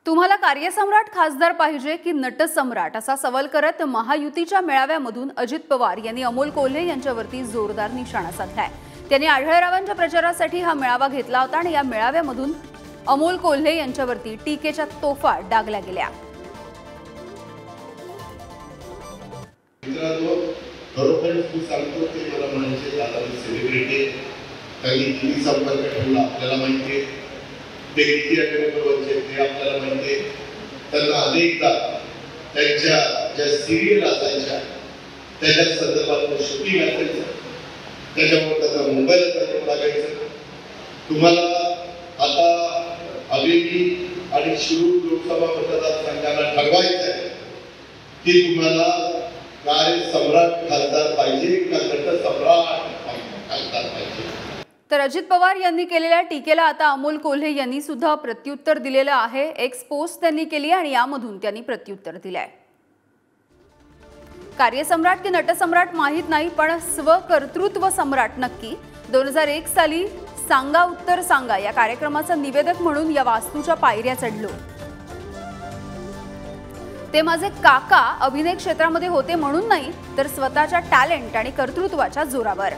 तुम्हाला कार्यसम्राट खासदार पाहिजे की नटसम्राट असा सवाल करत महायुतीच्या मेळाव्यामधून अजित पवार यांनी अमोल कोल्हे यांच्यावरती जोरदार निशाणा साधलाय। त्यांनी आढळरावांच्या प्रचारासाठी हा मेळावा घेतला होता आणि या मेळाव्यामधून अमोल कोल्हे यांच्यावरती टीकेच्या तोफा डागल्या गेल्या। खरोखर तू सांगतो ते मला म्हणायचे दादा सेलिब्रिटी त्यांनी किती संपर्क ठेवला आपल्याला माहिती आहे, ते किती अकॅडमीवरचे ते आपल्याला माहिती आहे। त्यांना अनेकदा त्यांच्या ज्या सिरियल असायच्या त्याच्या संदर्भात शूटिंग असायचं, त्याच्यामुळे त्यांना मुंबईला जायला लागायचं। तुम्हाला आता हवेली आणि शिरूर लोकसभा मतदारसंघाला ठरवायचं आहे की तुम्हाला कार्यसम्राट खासदार पाहिजे का नटसम्राट खासदार पाहिजे। तर अजित पवार यांनी केलेल्या टीकेला आता अमोल कोल्हे यांनी सुद्धा प्रत्युत्तर दिलेलं आहे। एक्स पोस्ट त्यांनी केली आणि यामधून त्यांनी प्रत्युत्तर दिलंय। कार्यसम्राट की नटसम्राट माहित नाही, पण स्वकर्तृत्व सम्राट नक्की। 2001 साली सांगा उत्तर सांगा या कार्यक्रमाचा निवेदक म्हणून या वास्तूच्या पायऱ्या चढलो। ते माझे काका अभिनय क्षेत्रामध्ये होते म्हणून नाही, तर स्वतःच्या टॅलेंट आणि कर्तृत्वाच्या जोरावर।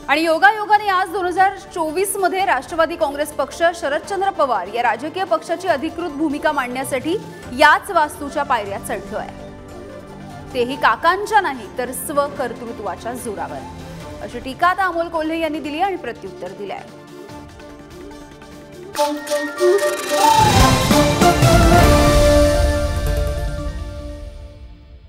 आणि योगायोगाने आज 2024 मध्ये राष्ट्रवादी काँग्रेस पक्ष शरदचंद्र पवार या राजकीय पक्षाची अधिकृत भूमिका मांडण्यासाठी याच वास्तूच्या पायऱ्या चढलोय, तेही काकांच्या नाही तर स्वकर्तृत्वाच्या जोरावर। अशी टीका आता अमोल कोल्हे यांनी दिली आणि प्रत्युत्तर दिलंय।